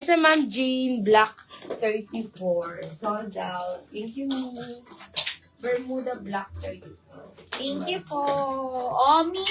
sa Ma'am Jane, black 34. Sold out. Thank you, me. Bermuda black 34. Thank you po. Omi,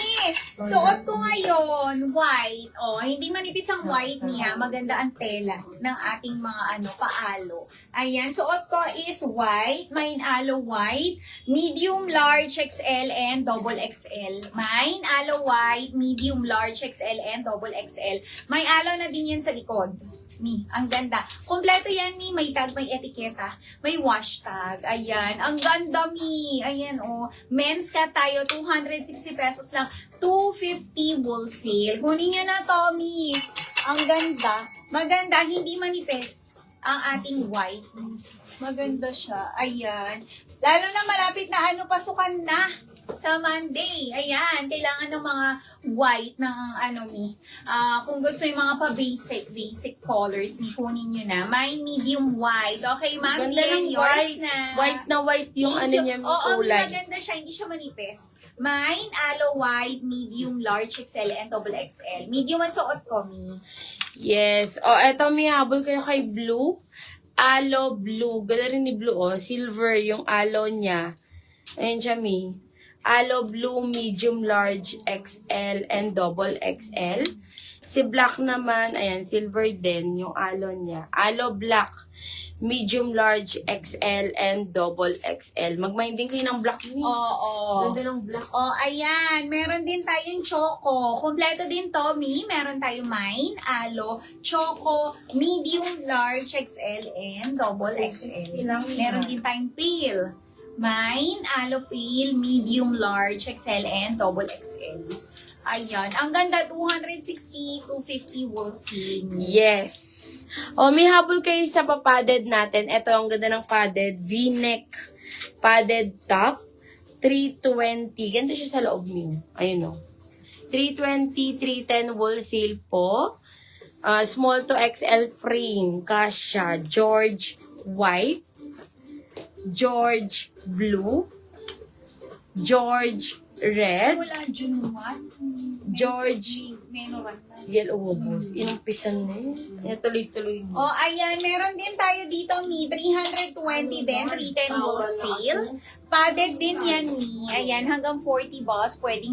suot ko ngayon, white. Oh, hindi manipis ang white niya. Maganda ang tela ng ating mga paalo. Ayan, suot ko is white. Mine alo white, medium, large, XL, and double XL. Mine alo white, medium, large, XL, and double XL. May alo na din yan sa likod. Mi, ang ganda. Kompleto yan, Mi. May tag, may etiketa, may wash tag. Ayan, ang ganda, Mi. Ayan, oh. Men's cut tayo, 260 pesos lang. 250 wholesale. Kunin nyo na to, Mi. Ang ganda. Maganda, hindi manipis ang ating white. Maganda siya. Ayan. Lalo na malapit na pasukan na sa Monday. Ayan, kailangan ng mga white ng Mi. Kung gusto yung mga basic colors, kunin nyo na. My medium white. Okay, ma'am, Ganda yan, ng yours white. na. White na white yung Thank you. niya, may Oo, kulay. maganda siya. Hindi siya manipis. Mine, aloe white, medium, large, XL, and double XL. Medium ang suot ko, Mi. Yes. O, eto, may habol kayo kay Blue. Aloe Blue. Gala rin ni Blue, oh. Silver yung aloe niya. Ayan siya, Mi. Aloe Blue, medium, large, XL, and double XL. Si Black naman, ayan, silver din yung aloe niya. Aloe Black, medium, large, XL, and double XL. Mag-minding kayo ng black niya. Oo. Ganda ng black. Oh, ayan. Meron din tayong choco. Kompleto din to, Mi. Meron tayong mine, aloe, choco, medium, large, XL, and double XL. Meron din tayong pale. Mine, aloe pale, medium, large, XL, and double XL. Ayan. Ang ganda, 260, 250 wholesale. Yes. O, may habol kayo sa papadded natin. Ito, ang ganda ng padded. V-neck padded top. 320. Ganito siya sa loob, Mi. Ayun, o. 320, 310 wholesale po. Small to XL frame. Kasha. George white. George blue. George red. Wala, June 1. George Meron yellow boss. Inumpisan na yun. Tuloy-tuloy mo. Oh, ayan. Meron din tayo dito, Mi. 320 din. 310 wholesale. Padded din yan, Mi. Ayan, hanggang 40 boss. Pwede.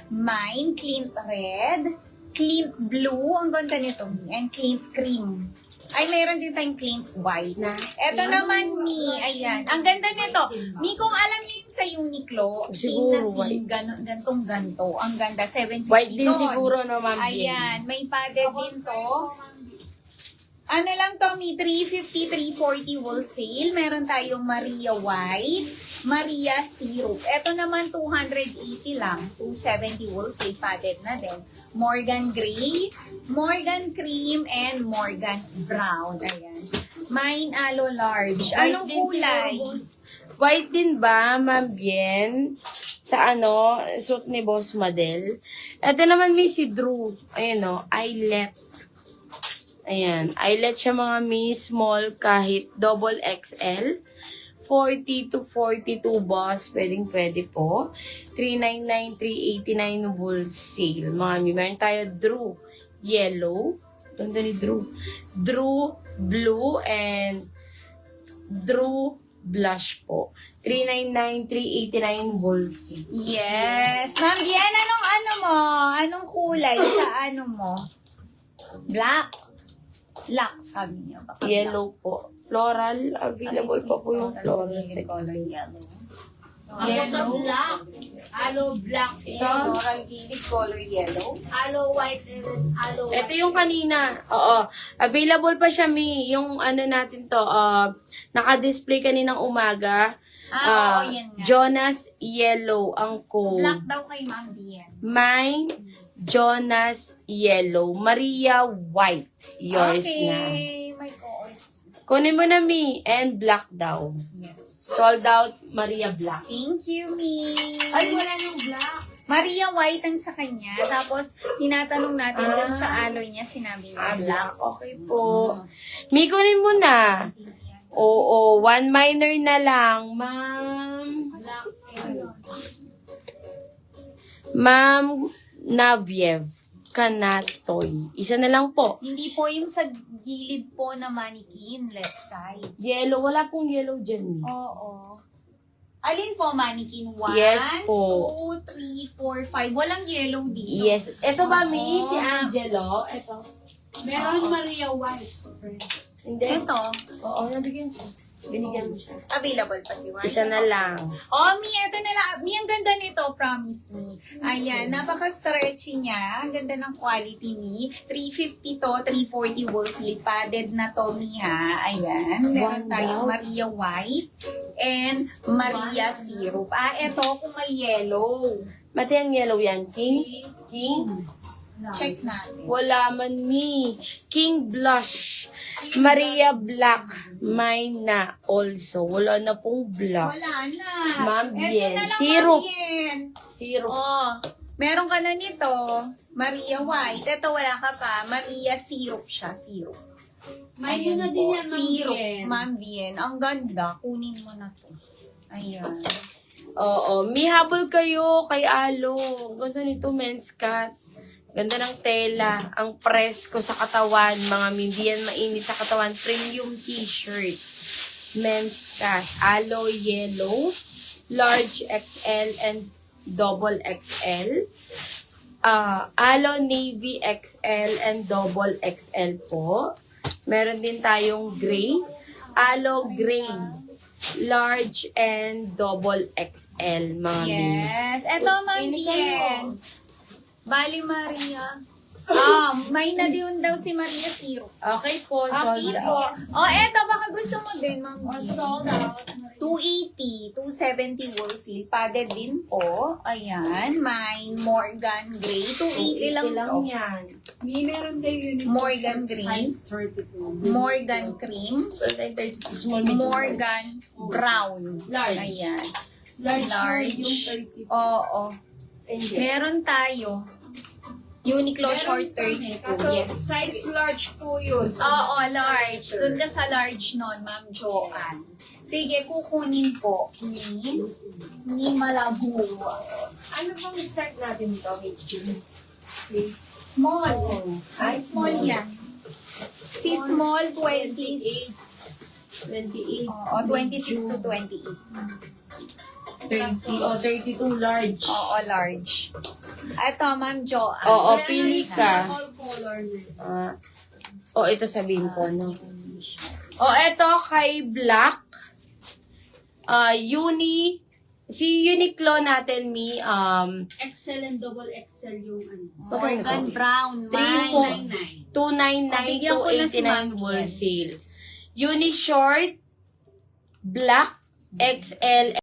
Mine, clean red. Clean blue. Ang ganda nito, Mi. And clean cream. Ay, meron din tayong clean white. Ito naman, Mi. Ayan. Ang ganda nito. Mi, kung alam niyo yung sa Uniqlo, same na Siguro, same. Gantong-ganto. Ang ganda. 750 White din doon. siguro, no, Ma'am Jen? Ayan. May padded din to. Ano lang to, Mi? 350, 340 wholesale. Meron tayong Maria White, Maria Syrup. Ito naman, 280 lang. 270 wholesale, padded na din. Morgan Gray, Morgan Cream, and Morgan Brown. Ayan. Mine Aloe Large. Anong kulay? White din ba, Ma'am Bien? Sa suit ni Boss Madel. Ito naman may si Drew. Ayan, o, eyelet. Ayan. Eyelet siya mga Mi, small kahit double XL. 40 to 42 boss. Pwede po. 399, 389 wholesale. Mga Mi, meron tayo Drew yellow. Ganda ni Drew. Drew blue and Drew blush po. 399, 389 wholesale. Yes. Ma'am Bien, mo? Anong kulay sa mo? Black. Black, sabi niyo. Baka Yellow po. Floral. Available pa po yung floral. Sige, color yellow. Yellow. Black. Aloe black. Ito. Floral gilid, color yellow. Aloe white and aloe Ito yung kanina. Oo. Available pa siya, Mi. Yung natin to. Naka-display kaninang umaga. oo, yan nga. Jonas Yellow ang code. Black daw kay Ma'am Bien. Mine, Jonas Yellow. Maria White. Yours na. Okay, my course. Kunin mo na, Mi. And black daw. Yes. Sold out, Maria Black. Thank you, Mi. Ay, wala nang black. Maria White ang sa kanya. Tapos, tinatanong natin dun sa aloe niya, sinabi niya black. Okay po. Mi, kunin mo na. Oo, one minor na lang, ma'am. Black. Ma'am Naviev. Kanatoy. Isa na lang po. Hindi po yung sa gilid po na mannequin, left side. Yellow. Wala pong yellow dyan. Oo. Alin po, mannequin? 1, Yes po. 2, 3, 4, 5. Walang yellow dito. Yes. Ito ba, Mi? Oo. Si Angelo? Ito. Meron Maria White. Hindi. Ito, Oo, nabigyan siya. Binigyan mo siya. available pa si Juan. Isa na lang. Oh, Mi, ito na lang. Mi, ang ganda nito, promise me. Ayan, napaka-stretchy niya. Ang ganda ng quality, Mi. 350 to, 340 wool sleeve. Padded na to, Mi, ha. Ayan. Meron Wow. tayong Maria White and Maria Syrup. Ito, kung may yellow. Mati ang yellow yan. King? King? Check natin. Wala man, Mi. King Blush. Maria Black. Mine na also. Wala na pong black. Wala na. Ma'am Ito Bien. na lang, Syrup. Ma'am Bien. Zero. Oh, meron ka na nito. Maria White. Ito, wala ka pa. Maria Syrup siya. Syrup. May yun na Ayan din po. yan, Ma'am Syrup. Bien. Ma'am Bien. Ang ganda. Kunin mo na to. Ayan. Oo. May habol kayo kay Alo. Ganda nito, men's cut. Ganda ng tela. Ang presko sa katawan. Mga hindi yan mainit sa katawan. Premium t-shirt. Men's cut. Alo yellow. Large XL and double XL. Alo navy XL and double XL po. Meron din tayong gray. Alo gray. Large and double XL, mga baby. Yes. Ito, Ma'am Pili kayo. Bien. Bali, Maria. May na din daw si Maria Syrup. Okay po, sold Okay out. po. Oh, eto, baka gusto mo din, Ma'am Bien. Sold out. 280, 270 wool silk. Padded din po. Ayan. May Morgan Gray. 280 lang to. yan. May meron kayo yun. Morgan Green. Size 34. Morgan Cream. Small, medium. Morgan Brown. Large. Ayan. Large. Large. Yung 34. Oo. Hindi. Meron tayo. Uniqlo Short 32. Kaso Yes. size large po yun. Oo, large. Doon ka sa large nun, Ma'am Joanne. Sige, kukunin po ni Malabua. Ano bang start natin ito? Small. Ay, small yan. Si small, 20. 28. Oo, 26 to 28. 30 o 32 large. Oo, large. Ito, Ma'am Joanne. Oo, pili ka. All color na. Ito sabihin ko, no? Ito kay Black. Si Uniqlo natin, Mi, XL and double XL yung ano. Morgan Brown. 3, 4, 299 Bigyan ko na si Ma'am 289 wholesale. Uni short, black, XL,